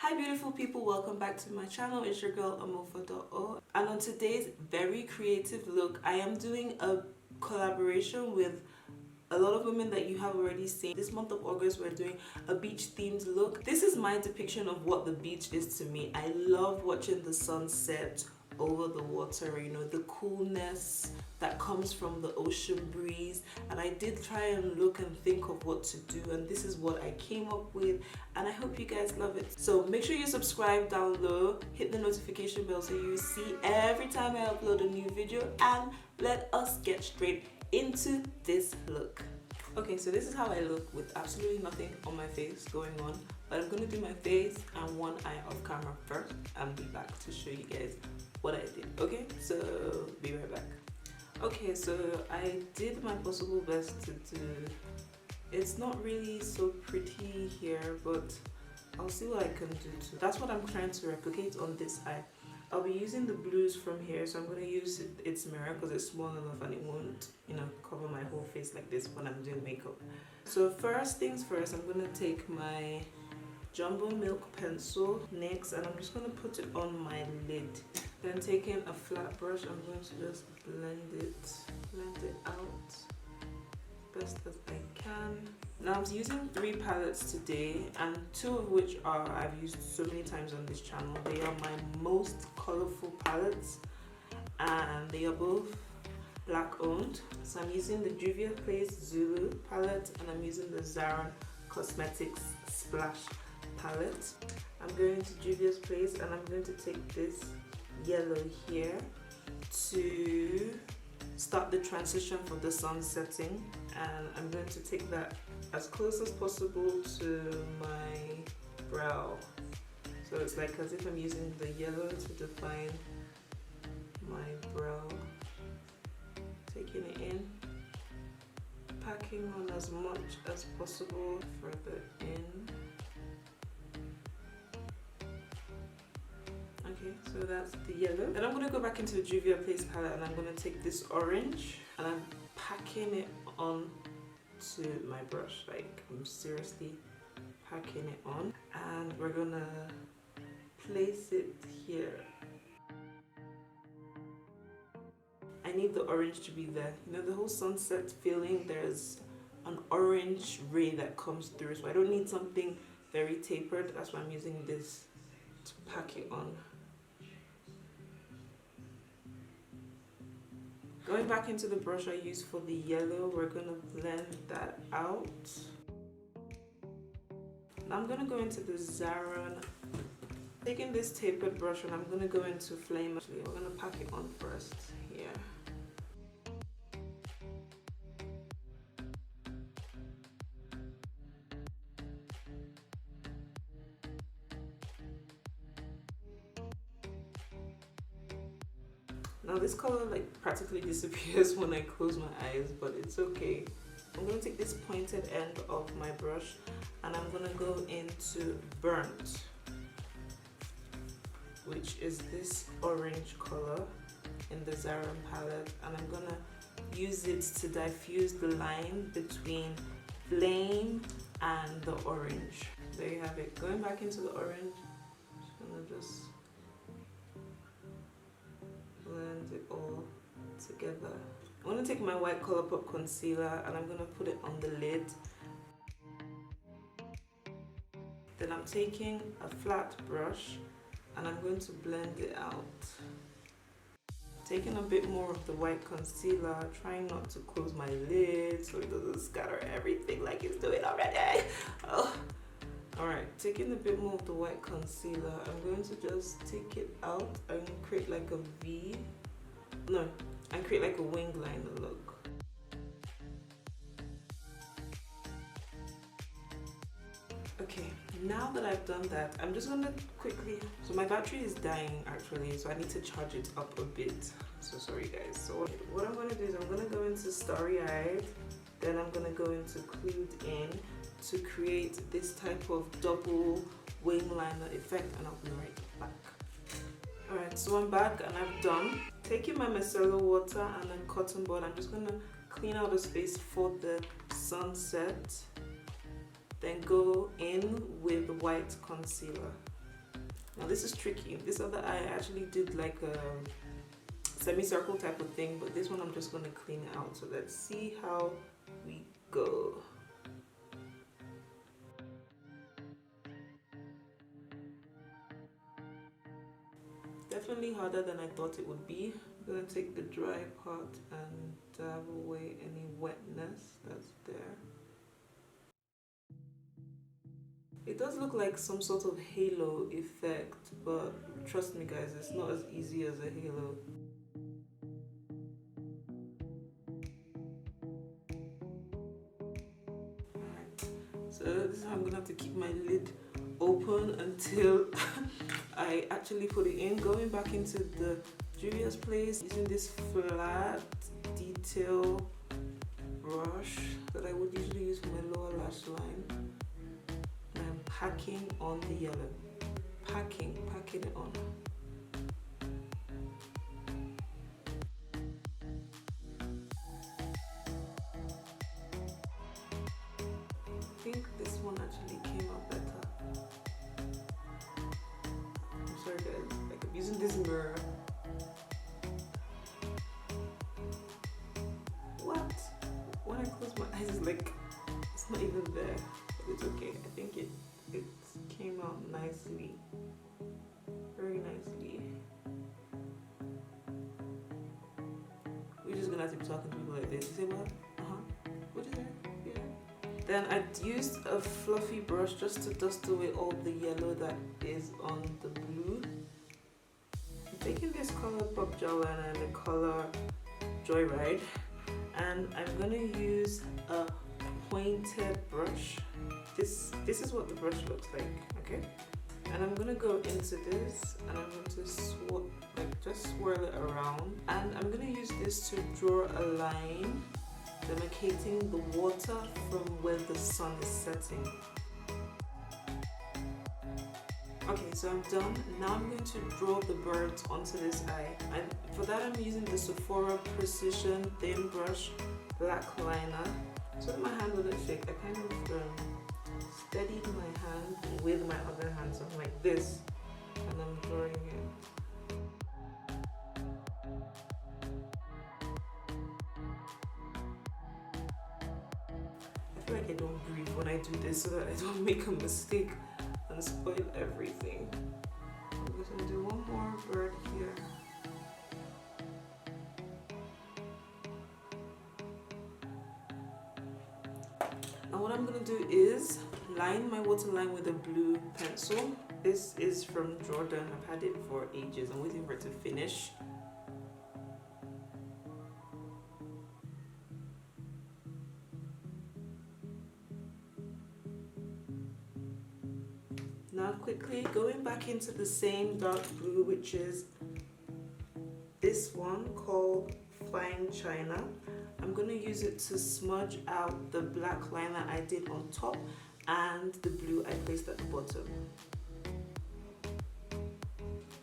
Hi beautiful people, welcome back to my channel. It's your girl Amofa.o, and on today's very creative look I am doing a collaboration with a lot of women that you have already seen. This month of August we're doing a beach themed look. This is my depiction of what the beach is to me. I love watching the sunset over the water, you know, the coolness that comes from the ocean breeze. And I did try and look and think of what to do, and this is what I came up with, and I hope you guys love it. So make sure you subscribe down low, hit the notification bell so you see every time I upload a new video, and let us get straight into this look. Okay, so this is how I look with absolutely nothing on my face going on, but I'm gonna do my face and one eye off camera first and be back to show you guys what I did. Okay, so be right back. Okay, so I did my possible best to do, it's not really so pretty here, but I'll see what I can do too. That's what I'm trying to replicate on this eye. I'll be using the blues from here, so I'm going to use its mirror because it's small enough and it won't, you know, cover my whole face like this when I'm doing makeup. So first things first, I'm going to take my Jumbo Milk pencil next, and I'm just going to put it on my lid. Then taking a flat brush, I'm going to just blend it out best as I can. Now I'm using 3 palettes today, and 2 of which I've used so many times on this channel. They are my most colorful palettes, and they are both black owned. So I'm using the Juvias Zulu Palette, and I'm using the Zaron Cosmetics Splash Palette. I'm going to Juvia's Place, and I'm going to take this yellow here to start the transition for the sun setting, and I'm going to take that as close as possible to my brow, so it's like as if I'm using the yellow to define my brow. Taking it in, packing on as much as possible further in. Okay, so that's the yellow. Then I'm going to go back into the Juvia's Place palette, and I'm going to take this orange and I'm packing it on to my brush. Like, I'm seriously packing it on, and we're going to place it here. I need the orange to be there. You know, the whole sunset feeling, there's an orange ray that comes through, so I don't need something very tapered. That's why I'm using this to pack it on. Going back into the brush I used for the yellow, we're going to blend that out. Now I'm going to go into the Zaron. Taking this tapered brush, and I'm going to go into Flame. Actually, we're going to pack it on first here. Now this color like practically disappears when I close my eyes, but it's okay. I'm going to take this pointed end of my brush, and I'm going to go into Burnt, which is this orange color in the Zaron palette, and I'm going to use it to diffuse the line between Flame and the orange. There you have it. Going back into the orange, I'm going to just blend it all together. I'm going to take my white Colourpop concealer, and I'm going to put it on the lid. Then I'm taking a flat brush, and I'm going to blend it out. Taking a bit more of the white concealer, trying not to close my lid so it doesn't scatter everything like it's doing already. Oh. Alright, taking a bit more of the white concealer, I'm going to just take it out and create like a V. No, and create like a wing liner look. Okay, now that I've done that, I'm just going to quickly, so my battery is dying actually, so I need to charge it up a bit. So sorry guys. So what I'm going to do is I'm going to go into Starry Eyed, then I'm going to go into Clued In to create this type of double wing liner effect, and I'll be right back. Alright, so I'm back and I'm done. Taking my micellar water and then cotton bud, I'm just going to clean out the space for the sunset, then go in with white concealer. Now this is tricky. This other eye I actually did like a semicircle type of thing, but this one I'm just going to clean it out. So let's see how we go. Definitely harder than I thought it would be. I'm going to take the dry part and dab away any wetness that's there. It does look like some sort of halo effect, but trust me guys, it's not as easy as a halo. So this is how I'm gonna have to keep my lid open until I actually put it in. Going back into the Juvias place, using this flat detail brush that I would usually use for my lower lash line. And I'm packing on the yellow. Packing it on. I think this one actually came out better. I'm sorry guys, like I'm using this mirror. What? When I close my eyes, it's like, it's not even there, but it's okay. I think it came out nicely, very nicely. We're just gonna have to be talking to people like this. You say what? What is that? Yeah. Then I used a fluffy brush just to dust away all the yellow that is on the blue. I'm taking this Colourpop gel liner in the color Joyride, and I'm gonna use a pointed brush. This is what the brush looks like, okay? And I'm gonna go into this and I'm going to just swirl it around, and I'm gonna use this to draw a line demarcating the water from where the sun is setting. Okay, so I'm done. Now I'm going to draw the birds onto this eye, and for that I'm using the Sephora Precision Thin Brush Black Liner. So that my hand wouldn't shake, I kind of steadied my hand with my other hand, so I'm like this, and I'm drawing it. I feel like I don't breathe when I do this so that I don't make a mistake and spoil everything. I'm just gonna do one more bird here. Now what I'm gonna do is line my waterline with a blue pencil. This is from Jordan. I've had it for ages. I'm waiting for it to finish. Now quickly going back into the same dark blue, which is this one called Fine China. I'm going to use it to smudge out the black liner I did on top and the blue I placed at the bottom.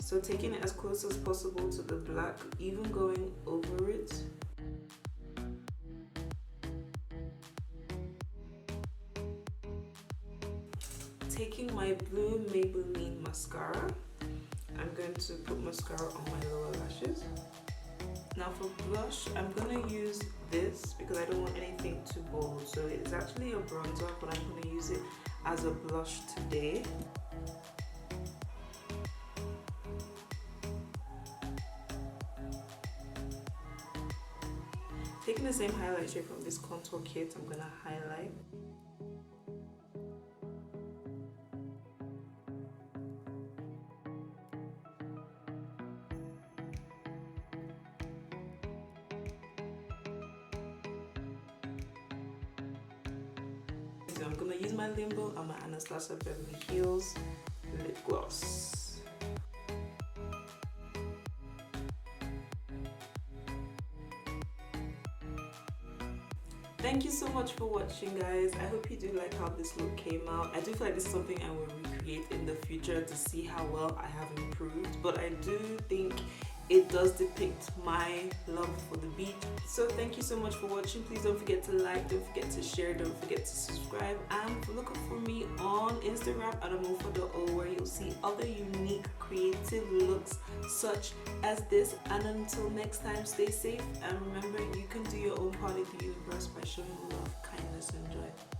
So taking it as close as possible to the black, even going over it. Taking my blue Maybelline mascara, I'm going to put mascara on my lower lashes. Now for blush, I'm going to use this because I don't want anything too bold. So it's actually a bronzer, but I'm going to use it as a blush today. Taking the same highlight shade from this contour kit, I'm going to highlight. So I'm gonna use my Limbo and my Anastasia Beverly Hills lip gloss. Thank you so much for watching, guys. I hope you do like how this look came out. I do feel like this is something I will recreate in the future to see how well I have improved, but I do think it does depict my love for the beach. So thank you so much for watching. Please don't forget to like, don't forget to share, don't forget to subscribe, and look up for me on Instagram at Amofa.o, where you'll see other unique creative looks such as this. And until next time, stay safe, and remember, you can do your own part of the universe by showing love, kindness, and joy.